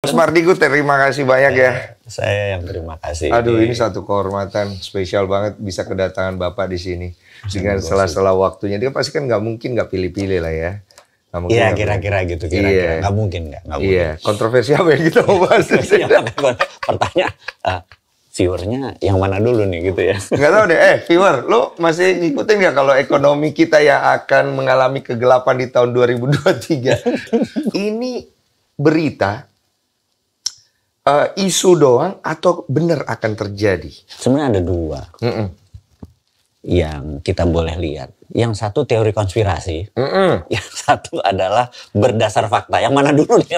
Coach Mardigu, terima kasih banyak ya. Saya yang terima kasih. Aduh, ini satu kehormatan spesial banget bisa kedatangan Bapak di sini dengan sela-sela waktunya. Dia pasti kan nggak mungkin nggak pilih-pilih lah ya. Iya, kira-kira gitu, kira-kira. Nggak mungkin. Iya, kontroversi apa yang kita mau bahas? Pertanyaan, viewernya yang mana dulu nih gitu ya? Nggak tahu deh, viewer, lo masih ngikutin nggak kalau ekonomi kita yang akan mengalami kegelapan di tahun 2023? Ini berita, isu doang atau benar akan terjadi? Sebenarnya ada dua yang kita boleh lihat. Yang satu teori konspirasi, yang satu adalah berdasar fakta. Yang mana dulu nih?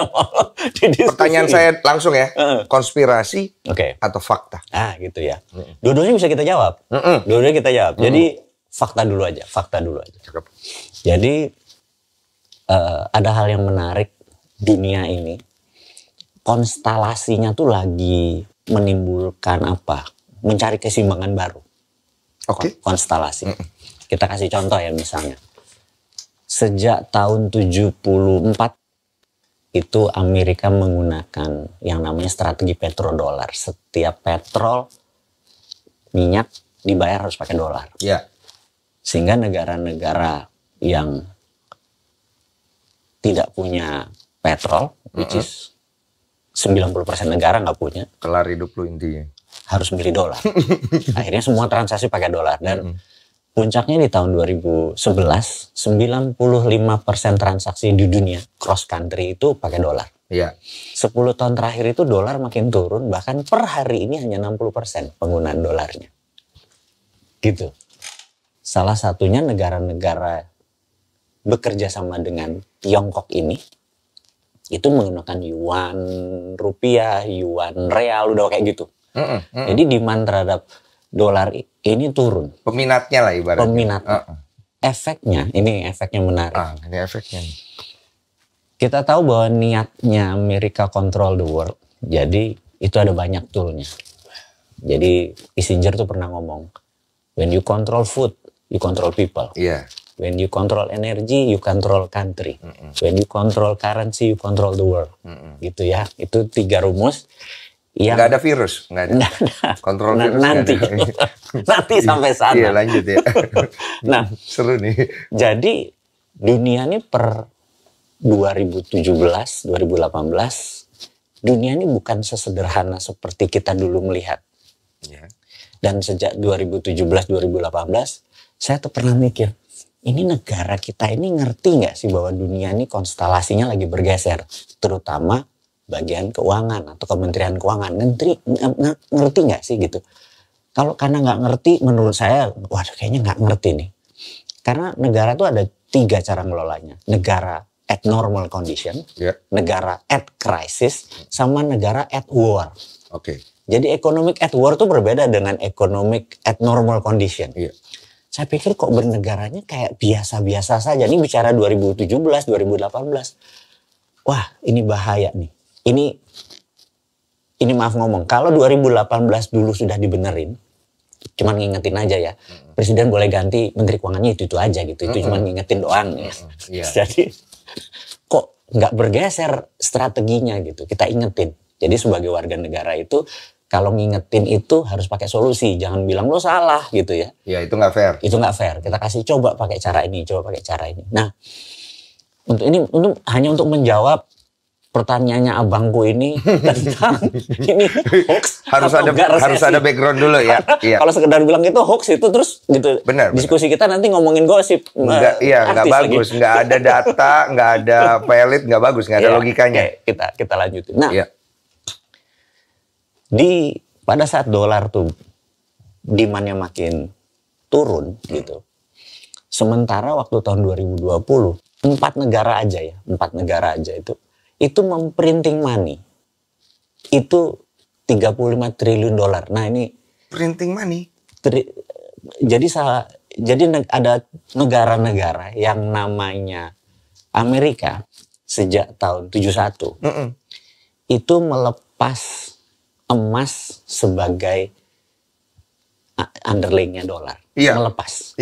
Pertanyaan saya langsung ya, konspirasi atau fakta? Gitu ya. Dua-duanya bisa kita jawab. Dua-duanya kita jawab. Jadi fakta dulu aja. Cakep. Jadi ada hal yang menarik dunia ini. Konstelasinya tuh lagi menimbulkan apa? Mencari keseimbangan baru. Konstelasi. Kita kasih contoh ya misalnya. Sejak tahun 74 itu Amerika menggunakan yang namanya strategi petrodolar. Setiap petrol, minyak dibayar harus pakai dolar. Yeah. Sehingga negara-negara yang tidak punya petrol, which is 90% negara nggak punya. Kelar hidup lu intinya. Harus beli dolar. Akhirnya semua transaksi pakai dolar. Dan puncaknya di tahun 2011, 95% transaksi di dunia cross country itu pakai dolar. Iya. 10 tahun terakhir itu dolar makin turun, bahkan per hari ini hanya 60% penggunaan dolarnya. Gitu. Salah satunya negara-negara bekerja sama dengan Tiongkok ini, itu menggunakan yuan rupiah, yuan real, udah kayak gitu. Jadi demand terhadap dolar ini turun. Peminatnya lah ibaratnya. Peminat. Efeknya, ini efeknya menarik. Ini efeknya. Kita tahu bahwa niatnya Amerika control the world. Jadi itu ada banyak toolnya. Jadi Kissinger tuh pernah ngomong, when you control food, you control people. Iya. When you control energy, you control country. When you control currency, you control the world. Gitu ya. Itu 3 rumus. Nggak ada virus, nggak ada. Kontrol virus nanti, nanti sampai sana. Iya lanjut ya. Nah, seru nih. Jadi dunia ini per 2017, 2018, dunia ini bukan sesederhana seperti kita dulu melihat. Yeah. Dan sejak 2017, 2018, saya tuh pernah mikir, ini negara kita ini ngerti nggak sih bahwa dunia ini konstelasinya lagi bergeser, terutama bagian keuangan atau Kementerian Keuangan. Ngerti nggak sih gitu? Kalau karena nggak ngerti, menurut saya, waduh kayaknya nggak ngerti nih. Karena negara tuh ada 3 cara ngelolanya. Negara at normal condition, negara at crisis, sama negara at war. Jadi economic at war tuh berbeda dengan economic at normal condition. Saya pikir kok bernegaranya kayak biasa-biasa saja. Ini bicara 2017, 2018. Wah, ini bahaya nih. Ini maaf ngomong, kalau 2018 dulu sudah dibenerin, cuman ngingetin aja ya, presiden boleh ganti menteri keuangannya itu aja gitu, itu cuman ngingetin doang ya. Jadi kok nggak bergeser strateginya gitu, kita ingetin. Jadi sebagai warga negara itu, kalau ngingetin itu harus pakai solusi, jangan bilang lo salah gitu ya. Ya itu nggak fair. Itu nggak fair, kita kasih coba pakai cara ini, coba pakai cara ini. Nah, hanya untuk menjawab pertanyaannya abangku ini tentang ini hoax harus ada background dulu ya. Kalau sekedar bilang itu hoax itu terus gitu. Benar. Diskusi kita nanti ngomongin gosip. Nggak bagus, nggak ada data, nggak ada valid, nggak bagus, nggak ada logikanya. Kita lanjutin. Nah, pada saat dolar tuh demand-nya makin turun gitu. Sementara waktu tahun 2020 4 negara aja itu memprinting money. Itu 35 triliun dolar. Nah, ini printing money. Jadi ada negara-negara yang namanya Amerika sejak tahun 71 itu melepas emas sebagai underlying-nya dolar. Melepas.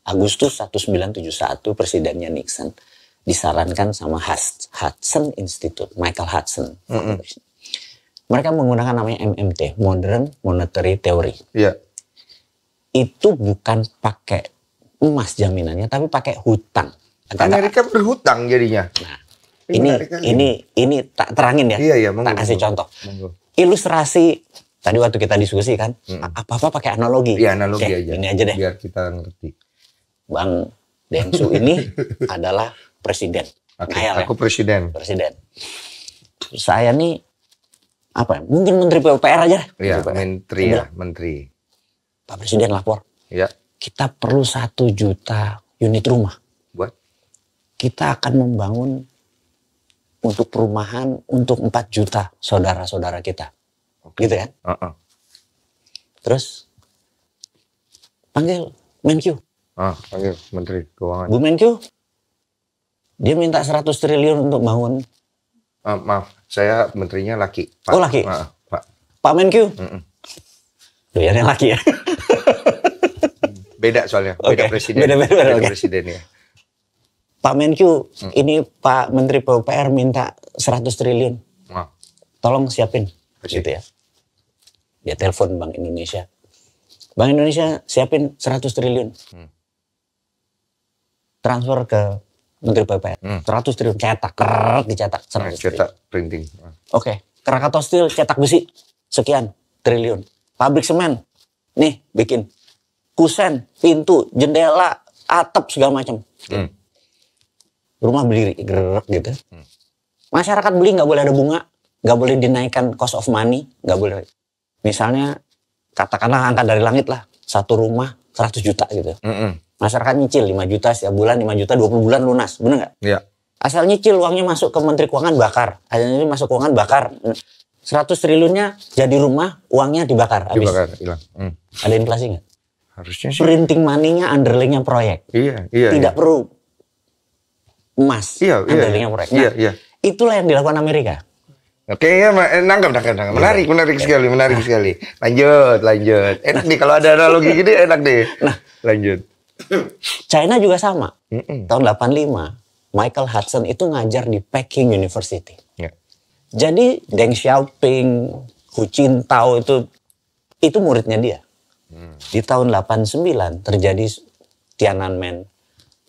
Agustus 1971 presidennya Nixon. disarankan sama Hudson Institute, Michael Hudson. Mereka menggunakan namanya MMT, Modern Monetary Theory. Iya. Itu bukan pakai emas jaminannya, tapi pakai hutang. Amerika berhutang jadinya. Nah, ini tak terangin ya. Iya, tak kasih contoh. Ilustrasi tadi waktu kita diskusi kan, apa-apa pakai analogi. Iya, analogi aja. Ini aja deh. Biar kita ngerti. Bang Dengsu ini adalah presiden. Ngayal, aku presiden. Saya nih apa? Mungkin menteri PUPR aja. Iya, menteri. Pak Presiden lapor. Iya. Kita perlu 1 juta unit rumah. Buat? Kita akan membangun untuk perumahan untuk 4 juta saudara-saudara kita. Gitu kan? Terus panggil Menkyu. Panggil Menteri Keuangan. Bu Menkyu, dia minta 100 triliun untuk bangun. Maaf, saya menterinya laki. Pak. Oh laki? Pak Menkyu? Doyannya laki ya? Beda soalnya, beda presiden. Beda presiden ya. Pak Menkyu, ini Pak Menteri PUPR minta 100 triliun. Tolong siapin. Gitu ya. Dia telepon Bank Indonesia. Bank Indonesia siapin 100 triliun. Transfer ke Menteri PUPR. 100 triliun cetak, dicetak 100 triliun. Cetak printing. Krakatau Steel cetak besi sekian triliun. Pabrik semen, nih bikin kusen, pintu, jendela, atap segala macam. Rumah berdiri, gerak gitu. Masyarakat beli nggak boleh ada bunga, nggak boleh dinaikkan cost of money, nggak boleh. Misalnya katakanlah angka dari langit lah, 1 rumah 100 juta gitu. Masyarakat nyicil 5 juta setiap bulan, 5 juta 20 bulan lunas, bener nggak? Iya. Asal nyicil uangnya masuk ke Menteri Keuangan bakar, akhirnya masuk keuangan bakar. 100 triliunnya jadi rumah, uangnya dibakar. Dibakar, hilang. Ada inflasi nggak? Harusnya sih. Printing money-nya underlying-nya proyek. Iya. Tidak perlu emas, underlying-nya proyek. Nah, itulah yang dilakukan Amerika. Oke, ya, nangkap. Menarik sekali. Lanjut. Enak nih kalau ada analogi gini, enak deh. Nah, lanjut. China juga sama. Tahun 85, Michael Hudson itu ngajar di Peking University. Jadi Deng Xiaoping, Hu Jintao itu muridnya dia. Di tahun 89 terjadi Tiananmen,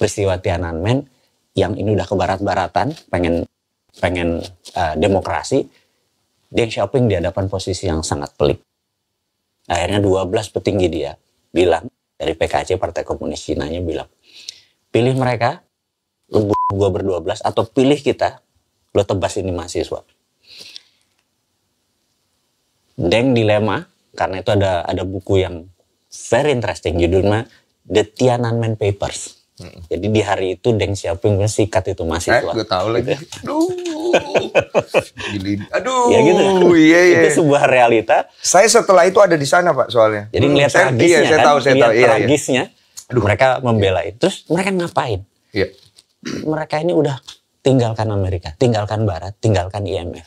peristiwa Tiananmen yang ini udah ke barat-baratan, pengen demokrasi. Deng Xiaoping di hadapan posisi yang sangat pelik. Akhirnya 12 petinggi dia bilang, dari PKC Partai Komunis Cina-nya bilang, pilih mereka, lu gua ber-12, atau pilih kita, lu tebas ini mahasiswa. Deng dilema, karena itu ada buku yang very interesting, judulnya The Tiananmen Papers. Jadi di hari itu Deng Xiaoping sikat itu mahasiswa. Gue tahu lagi. Aduh. Ya gitu. Iya. Itu sebuah realita. Saya setelah itu ada di sana Pak soalnya. Jadi ngeliat tragisnya saya tahu. Tragisnya. Mereka membela itu. Terus mereka ngapain? Iya. Mereka ini udah tinggalkan Amerika, tinggalkan Barat, tinggalkan IMF.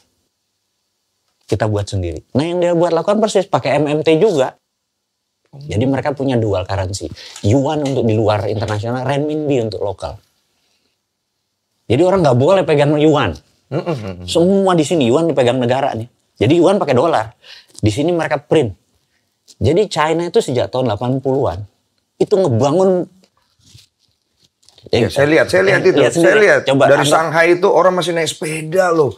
Kita buat sendiri. Nah yang dia buat lakukan persis pakai MMT juga. Jadi mereka punya dual currency. Yuan untuk di luar internasional, renminbi untuk lokal. Jadi orang nggak boleh pegang yuan. Semua di sini yuan dipegang negara nih. Jadi yuan pakai dolar. Di sini mereka print. Jadi China itu sejak tahun 80-an itu ngebangun. Ya, saya lihat itu. Saya lihat. Coba dari Shanghai itu orang masih naik sepeda loh.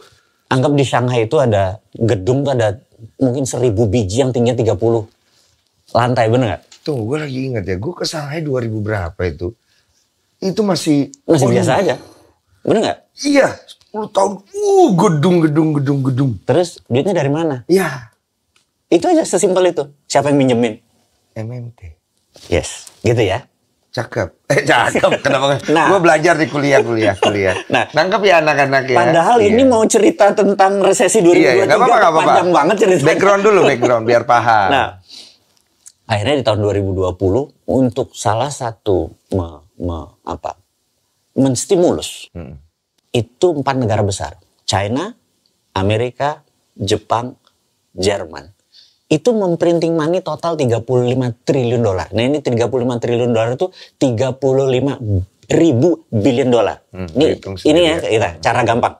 Anggap di Shanghai itu ada gedung tuh ada mungkin 1000 biji yang tingginya 30 lantai, bener nggak? Tuh, gue lagi ingat ya, gue ke Shanghai 2000 berapa itu. Itu masih biasa aja. Bener nggak? Iya, 10 tahun. Gedung. Terus duitnya dari mana? Iya. Itu aja sesimpel itu. Siapa yang minjemin? MMT. Yes, gitu ya. Cakep. Kenapa? Nah, gue belajar di kuliah. Nah, nangkep ya anak-anak ya. Padahal ini mau cerita tentang resesi 2023. Iya, nggak apa-apa. Panjang banget ceritanya. Background biar paham. Nah, akhirnya di tahun 2020 untuk salah satu menstimulus itu 4 negara besar. China, Amerika, Jepang, Jerman. Itu memprinting money total $35 triliun. Nah ini $35 triliun itu 35 billion dolar. Ini ya kita cara gampang.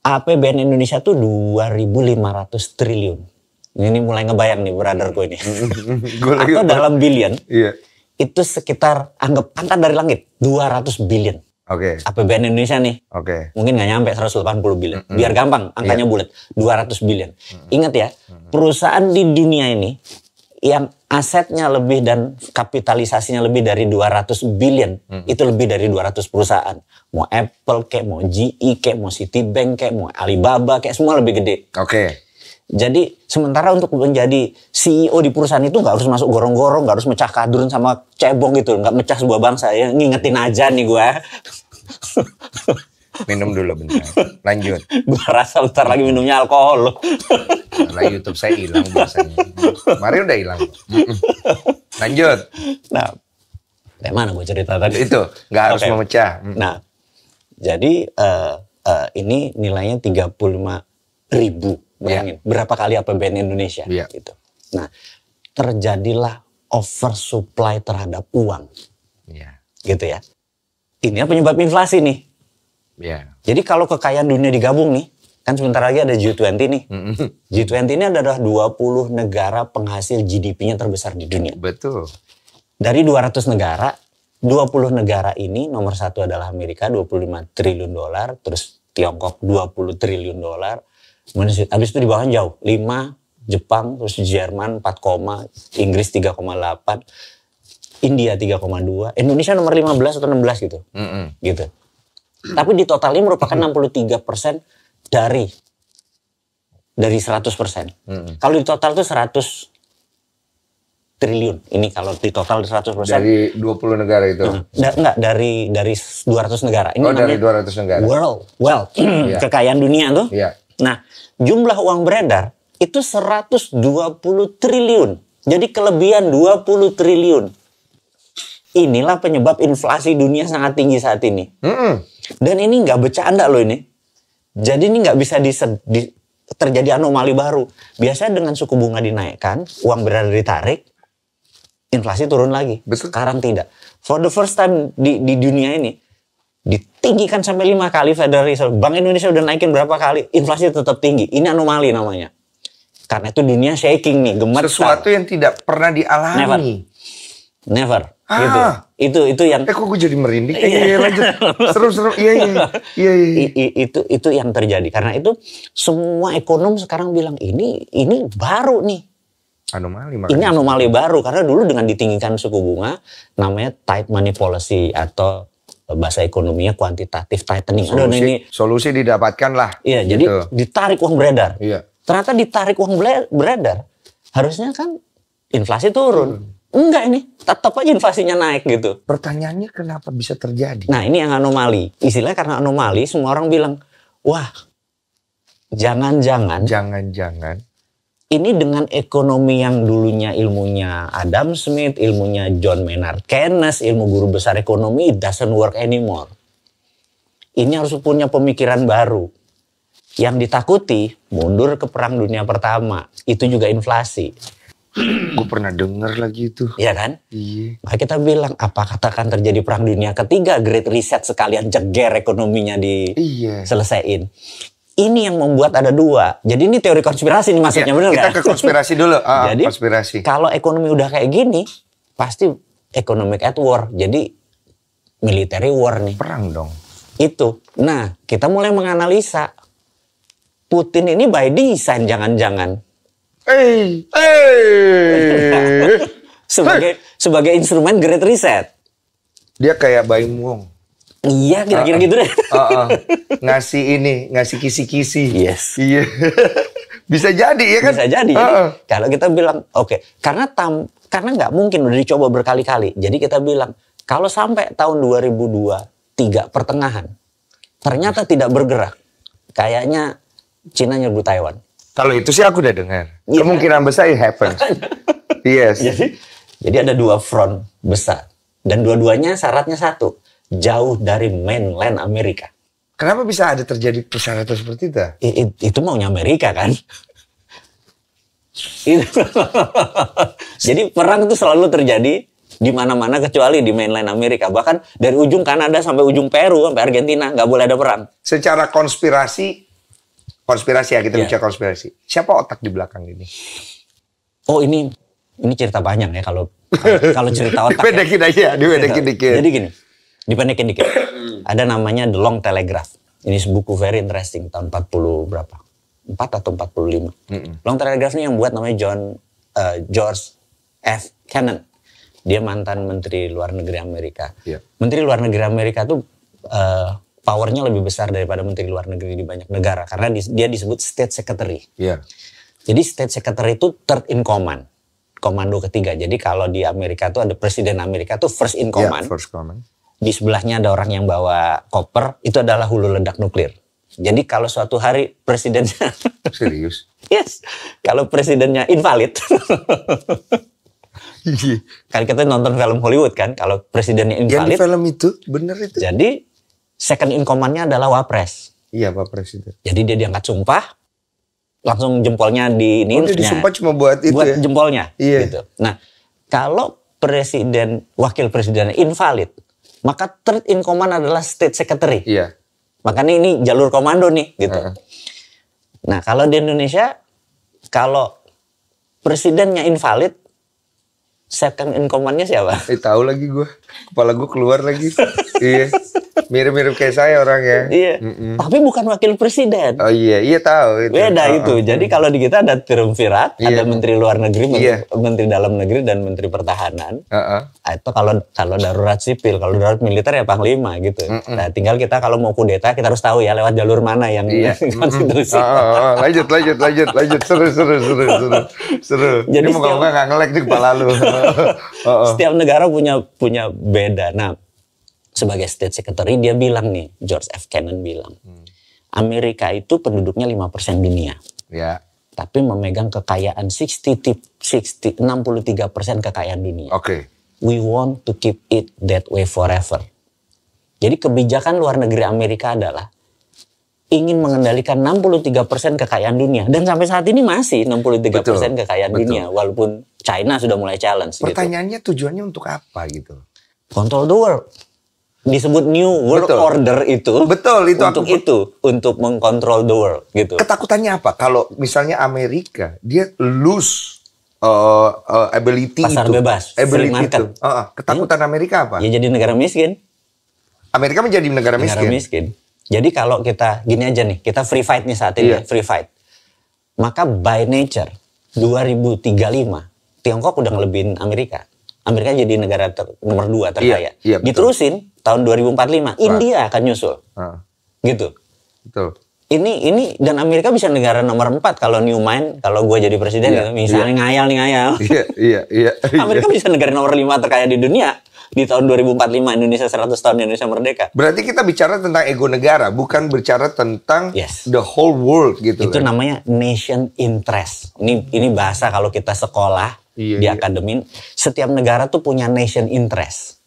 APBN Indonesia tuh 2.500 triliun. Ini mulai ngebayang nih brotherku ini. Atau dalam billion. Iya. Itu sekitar anggap angka dari langit 200 billion. Oke. APBN Indonesia nih. Oke. Mungkin nggak nyampe 180 billion. Biar gampang angkanya bulat. 200 billion. Ingat ya, perusahaan di dunia ini yang asetnya lebih dan kapitalisasinya lebih dari 200 billion, itu lebih dari 200 perusahaan. Mau Apple kayak, mau GE kayak, mau Citibank kayak, mau Alibaba kayak, semua lebih gede. Oke. Jadi sementara untuk menjadi CEO di perusahaan itu nggak harus masuk gorong-gorong, nggak harus mecah kadrun sama cebong gitu, nggak mecah sebuah bangsa. Ya ngingetin aja nih gue. Minum dulu bentar. Lanjut. Gue rasa bentar lagi minumnya alkohol loh. Karena YouTube saya hilang biasanya. Kemarin udah hilang. Lanjut. Nah, kayak mana gue cerita tadi? Itu nggak harus memecah. Nah, jadi ini nilainya 35.000. Bayangin, berapa kali APBN Indonesia gitu. Nah, terjadilah oversupply terhadap uang. Gitu ya. Ini penyebab inflasi nih. Jadi kalau kekayaan dunia digabung nih, kan sebentar lagi ada G20 nih. G20 ini adalah 20 negara penghasil GDP-nya terbesar di dunia. Betul. Dari 200 negara, 20 negara ini nomor satu adalah Amerika 25 triliun dolar, terus Tiongkok 20 triliun dolar. Habis itu di bawahnya jauh, 5, Jepang, terus Jerman 4, Inggris 3,8, India 3,2, Indonesia nomor 15 atau 16 gitu. Gitu. Tapi di totalnya merupakan 63% dari 100%. Kalau di total itu 100 triliun. Ini kalau di total 100%. Dari 20 negara itu? Enggak, dari 200 negara. Ini dari 200 negara. Wealth. Kekayaan dunia tuh. Nah, jumlah uang beredar itu 120 triliun. Jadi kelebihan 20 triliun. Inilah penyebab inflasi dunia sangat tinggi saat ini. Dan ini nggak bercanda loh ini. Jadi ini nggak bisa terjadi anomali baru. Biasanya dengan suku bunga dinaikkan, uang beredar ditarik, inflasi turun lagi. Betul. Sekarang tidak. For the first time di dunia ini, ditinggikan sampai 5 kali Federal Reserve. Bank Indonesia udah naikin berapa kali, inflasi tetap tinggi. Ini anomali namanya. Karena itu dunia shaking nih, gemetar. Sesuatu yang tidak pernah dialami. Never. Gitu. Itu yang. Kok gue jadi merinding? Lanjut. Seru-seru. Iya. Itu yang terjadi. Karena itu semua ekonom sekarang bilang ini baru nih. Anomali. Ini anomali baru karena dulu dengan ditinggikan suku bunga namanya tight money policy atau bahasa ekonominya kuantitatif tightening. Solusi didapatkan lah. Iya, gitu. Jadi ditarik uang beredar. Iya. Ternyata ditarik uang beredar, harusnya kan inflasi turun. Enggak, ini tetap aja inflasinya naik gitu. Pertanyaannya kenapa bisa terjadi? Nah, ini yang anomali. Istilahnya karena anomali, semua orang bilang, wah, jangan-jangan ini dengan ekonomi yang dulunya ilmunya Adam Smith, ilmunya John Maynard Keynes, ilmu guru besar ekonomi, it doesn't work anymore. Ini harus punya pemikiran baru. Yang ditakuti, mundur ke Perang Dunia Pertama. Itu juga inflasi. Gue pernah dengar lagi itu. Iya kan? Iya. Maka kita bilang, apa katakan terjadi Perang Dunia Ketiga, Great Reset sekalian jeger ekonominya diselesaiin. Ini yang membuat ada dua. Jadi ini teori konspirasi nih maksudnya, benar nggak? Kita ke konspirasi dulu. Jadi konspirasi. Kalau ekonomi udah kayak gini, pasti economic at war. Jadi military war nih. Perang dong. Itu. Nah, kita mulai menganalisa. Putin ini by design jangan-jangan. Sebagai instrumen Great Reset. Dia kayak Baim Wong. Iya, kira-kira gitu deh. Ngasih kisi-kisi. Yes. Iya. Bisa jadi ya kan? Bisa jadi. Kalau kita bilang oke, karena nggak mungkin udah dicoba berkali-kali. Jadi kita bilang kalau sampai tahun 2023 pertengahan ternyata tidak bergerak, kayaknya Cina nyerbu Taiwan. Kalau itu sih aku udah dengar. Kemungkinan besar it happens. Yes. Jadi ada dua front besar dan dua-duanya syaratnya satu, jauh dari mainland Amerika. Kenapa bisa ada terjadi persyaratan seperti itu? Itu maunya Amerika kan. Jadi perang itu selalu terjadi di mana-mana kecuali di mainland Amerika. Bahkan dari ujung Kanada sampai ujung Peru, sampai Argentina nggak boleh ada perang. Secara konspirasi ya kita bicara konspirasi. Siapa otak di belakang ini? Oh ini cerita panjang ya kalau cerita otak. Dipendekin aja, dipendekin dikit. Jadi gini, dipendekin dikit. Ada namanya The Long Telegraph. Ini buku very interesting tahun 40 berapa? 4 atau 45. Long Telegraph ini yang buat namanya George F. Kennan. Dia mantan Menteri Luar Negeri Amerika. Yeah. Menteri Luar Negeri Amerika tuh powernya lebih besar daripada Menteri Luar Negeri di banyak negara karena dia disebut State Secretary. Yeah. Jadi State Secretary itu third in command, komando ketiga. Jadi kalau di Amerika tuh ada Presiden Amerika tuh first in command. Yeah, first command. Di sebelahnya ada orang yang bawa koper, itu adalah hulu ledak nuklir. Jadi kalau suatu hari presidennya serius? Yes. Kalau presidennya invalid. Kan kita nonton film Hollywood kan, kalau presidennya invalid. Yang di film itu bener itu. Jadi second in command-nya adalah wapres. Iya, Pak Presiden. Jadi dia diangkat sumpah, langsung jempolnya di ini. Oh, dia disumpah cuma buat itu buat ya? jempolnya. Iya. Gitu. Nah, kalau wakil presidennya invalid, maka third in command adalah state secretary. Iya. Makanya ini jalur komando nih, gitu. Nah, kalau di Indonesia, kalau presidennya invalid, second in command-nya siapa? Tahu lagi gue. Kepala gue keluar lagi. Iya. Mirip-mirip kayak saya orangnya. Iya. Tapi bukan wakil presiden. Oh iya tahu itu. Beda itu. Jadi kalau di kita ada triumvirat, Iya. ada menteri luar negeri, Iya. menteri dalam negeri dan menteri pertahanan. Nah, Itu kalau darurat sipil, kalau darurat militer ya panglima gitu. Nah, tinggal kita kalau mau kudeta kita harus tahu ya lewat jalur mana yang konstitusi. Lanjut. Seru. Jadi ini moga-moga nggak ngelek di kepala lu. Setiap negara punya beda. Nah, sebagai state secretary dia bilang nih, George F. Kennan bilang, Amerika itu penduduknya 5% dunia. Ya. Tapi memegang kekayaan 63% kekayaan dunia. Oke. We want to keep it that way forever. Jadi kebijakan luar negeri Amerika adalah ingin mengendalikan 63% kekayaan dunia. Dan sampai saat ini masih 63% kekayaan dunia. Walaupun China sudah mulai challenge. Pertanyaannya tujuannya untuk apa gitu? Control the world. Disebut New World Order itu. Betul, itu untuk mengkontrol the world gitu. Ketakutannya apa? Kalau misalnya Amerika dia lose ability pasar itu. Bebas, ability free market. itu. Ketakutan Amerika apa? Ya jadi negara miskin. Amerika menjadi negara miskin. Jadi kalau kita gini aja nih, kita free fight nih saat ini, free fight. Maka by nature 2035 Tiongkok udah ngelebihin Amerika. Amerika jadi negara nomor 2 terkaya. Iya, diterusin tahun 2045 India akan nyusul. Gitu. Betul. Ini dan Amerika bisa negara nomor 4 kalau Newman, kalau gue jadi presiden gitu, misalnya ngayal. Iya. Amerika bisa negara nomor 5 terkaya di dunia. Di tahun 2045 Indonesia 100 tahun Indonesia merdeka. Berarti kita bicara tentang ego negara, bukan bicara tentang the whole world gitu. Itu namanya nation interest. Ini bahasa kalau kita sekolah di akademi, setiap negara tuh punya nation interest.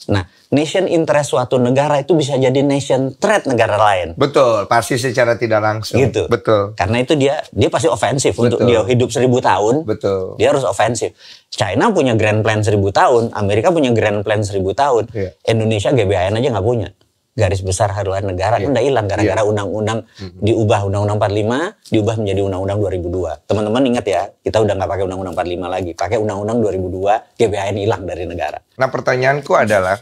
Nah, nation interest suatu negara itu bisa jadi nation threat negara lain. Betul, pasti secara tidak langsung. Gitu. Betul. Karena itu dia pasti ofensif. Untuk dia hidup 1000 tahun. Betul. Dia harus ofensif. China punya grand plan 1000 tahun, Amerika punya grand plan 1000 tahun. Indonesia GBHN aja nggak punya. Garis besar haluan negara kan udah hilang gara-gara undang-undang diubah, undang-undang 45 diubah menjadi undang-undang 2002. Teman-teman ingat ya, kita udah nggak pakai undang-undang 45 lagi, pakai undang-undang 2002, GBHN hilang dari negara. Nah, pertanyaanku adalah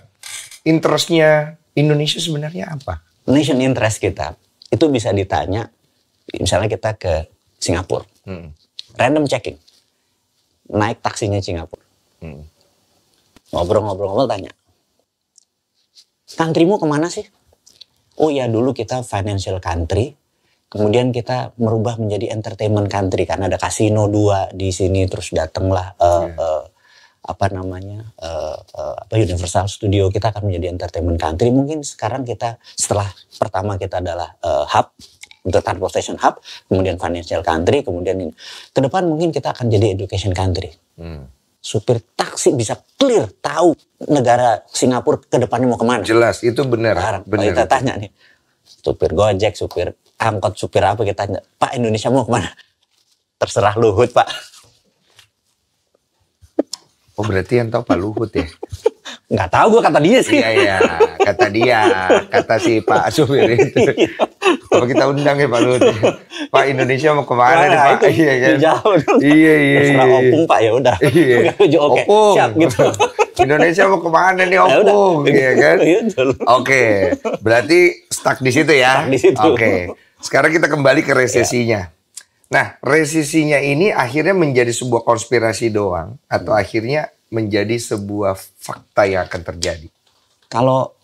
interestnya Indonesia sebenarnya apa? Nation interest kita itu bisa ditanya, misalnya kita ke Singapura, random checking, naik taksinya Singapura, ngobrol-ngobrol tanya, countrymu kemana sih? Oh ya dulu kita financial country, kemudian kita merubah menjadi entertainment country karena ada kasino 2 di sini, terus datanglah Universal Studio, kita akan menjadi entertainment country. Mungkin sekarang kita setelah pertama kita adalah hub untuk transportation hub, kemudian financial country, kemudian ini. Ke depan mungkin kita akan jadi education country. Supir taksi bisa clear tahu negara Singapura ke depannya mau kemana. Jelas, itu benar. Kalau kita tanya nih, supir Gojek, supir angkot, supir apa, kita tanya, Pak Indonesia mau kemana? Terserah Luhut, Pak. Oh berarti yang tahu Pak Luhut ya? Nggak tahu gue, kata dia sih. Iya, kata dia, kata si Pak supir itu. Apa kita undang ya Pak Luhut? Pak, Indonesia mau kemana nih Pak? Itu Iya kan? jauh. Iya. Terserah opung Pak, ya udah. Iya. Oke, Opung. siap gitu. Indonesia mau kemana nih Ya udah. opung, iya kan? Gitu. Oke, berarti stuck di situ ya? Stuck di situ. Oke, sekarang kita kembali ke resesinya. Nah, resesinya ini akhirnya menjadi sebuah konspirasi doang, atau akhirnya menjadi sebuah fakta yang akan terjadi? Kalau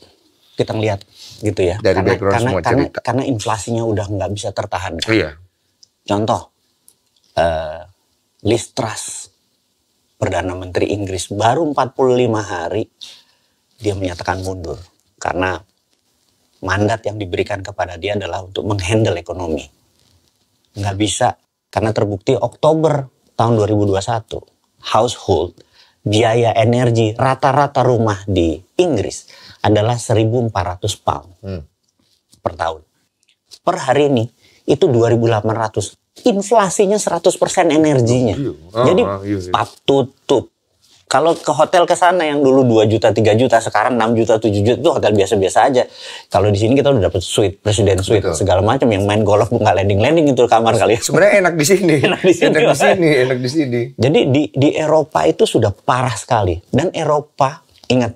kita ngeliat gitu ya, Dari background semua cerita. karena inflasinya udah nggak bisa tertahankan. Iya. Contoh, Liz Truss, Perdana Menteri Inggris, baru 45 hari dia menyatakan mundur. Karena mandat yang diberikan kepada dia adalah untuk menghandle ekonomi. Nggak bisa, karena terbukti Oktober tahun 2021, household, biaya energi rata-rata rumah di Inggris adalah 1.400 pound per tahun. Per hari ini, itu 2.800. Inflasinya 100% energinya. Jadi pap tutup. Kalau ke hotel ke sana yang dulu 2 juta, 3 juta, sekarang 6 juta, 7 juta, itu hotel biasa-biasa aja. Kalau di sini kita udah dapet suite, presiden suite, segala macam, yang main golf nggak landing-landing itu kamar kali ya. Sebenarnya enak di sini. Enak di sini. Jadi di Eropa itu sudah parah sekali. Dan Eropa, ingat,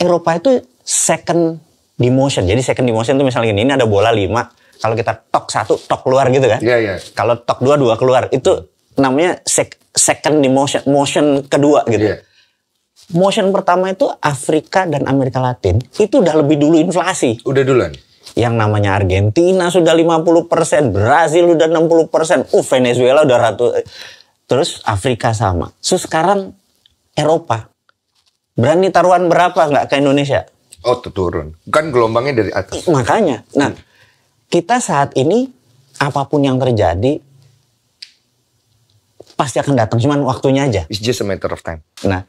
Eropa itu second demotion. Jadi second demotion itu misalnya gini, ini ada bola 5, kalau kita tok 1, tok keluar gitu kan. Iya. Kalau tok 2 keluar. Itu namanya second demotion, motion kedua gitu. Iya. Motion pertama itu Afrika dan Amerika Latin, itu udah lebih dulu inflasi. Udah duluan. Yang namanya Argentina sudah 50%, Brazil udah 60%, Venezuela udah terus Afrika sama. So sekarang Eropa, berani taruhan berapa nggak ke Indonesia? Oh, turun. Kan gelombangnya dari atas. Makanya, nah kita saat ini apapun yang terjadi pasti akan datang, cuman waktunya aja. It's just a matter of time. Nah,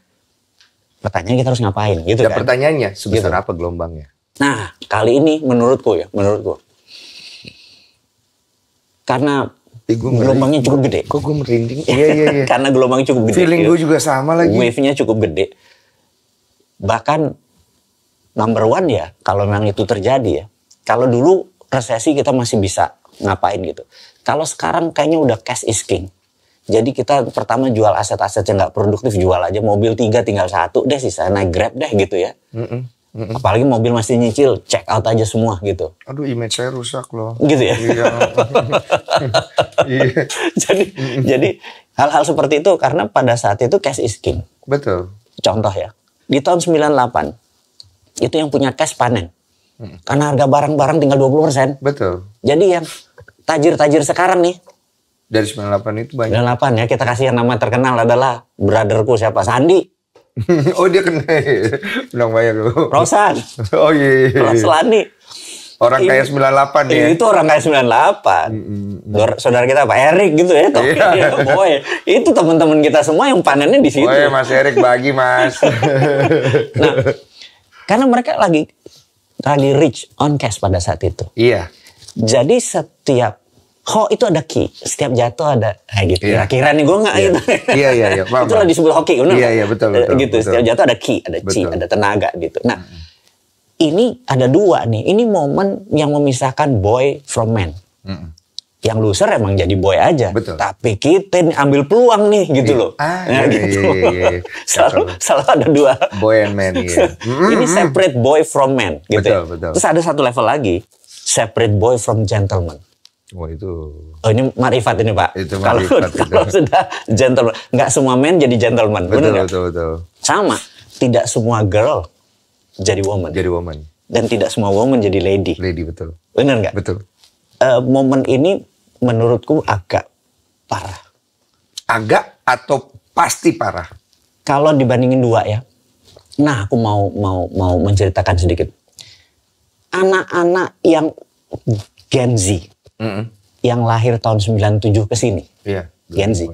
pertanyaannya kita harus ngapain gitu Dan kan? pertanyaannya sebesar Gitu. apa gelombangnya? Nah, kali ini menurutku, karena gelombangnya cukup gede. Kok gue merinding? Iya. Karena gelombangnya cukup gede. Feeling gue juga sama lagi. Wave-nya cukup gede. Bahkan number one ya, kalau memang itu terjadi ya. Kalau dulu resesi kita masih bisa ngapain gitu. Kalau sekarang kayaknya udah cash is king. Jadi kita pertama jual aset-aset yang nggak produktif, jual aja. Mobil 3 tinggal 1 deh, sisa naik Grab deh gitu ya. Apalagi mobil masih nyicil, check out aja semua gitu. Aduh, image saya rusak loh. Gitu ya. Iya. Iya. Jadi hal-hal seperti itu karena pada saat itu cash is king. Betul. Contoh ya, di tahun 98 itu yang punya cash panen. Karena harga barang-barang tinggal 20%. Betul. Jadi yang tajir-tajir sekarang nih, Dari 98 itu banyak. 98 ya, kita kasih yang nama terkenal adalah brotherku siapa? Sandi. Oh, dia kena. Menang banyak loh. Rosan. Oh iya. Roslani. Orang kaya 98 ya. Itu orang kaya 98. Saudara kita Pak Erik gitu ya. Tapi Iya. boy, itu teman-teman kita semua yang panennya di situ. Oh ya, Mas Erik bagi Mas. Nah, karena mereka lagi rich on cash pada saat itu. Iya. Jadi setiap itu ada key, setiap jatuh ada gitu. Iya. Kira-kira nih gue nggak gitu. Iya. Paham, Itulah disebut hoki, benar? Iya, betul. Gitu. Betul. Setiap jatuh ada key, ada chi, Betul. ada tenaga gitu. Nah, ini ada 2 nih. Ini momen yang memisahkan boy from man. Yang loser emang jadi boy aja. Betul. Tapi kita nih ambil peluang nih gitu loh. Iya. Gitu. Iya. Selalu ada 2. Boy and man, iya. Ini separate boy from man gitu. Betul. Terus ada satu level lagi, separate boy from gentleman. Wah, itu. Oh, ini marifat ini Pak. Itu Kalau marifat, kalau sudah gentleman, nggak semua man jadi gentleman. Benar nggak? Betul. Sama, tidak semua girl jadi woman. Jadi woman. Dan tidak semua woman jadi lady. Lady, betul. Benar nggak? Betul. Momen ini menurutku agak parah. Agak atau pasti parah? Kalau dibandingin 2 ya. Nah, aku mau menceritakan sedikit. Anak-anak yang Gen Z. Yang lahir tahun 97 ke sini. Iya. Gen Z.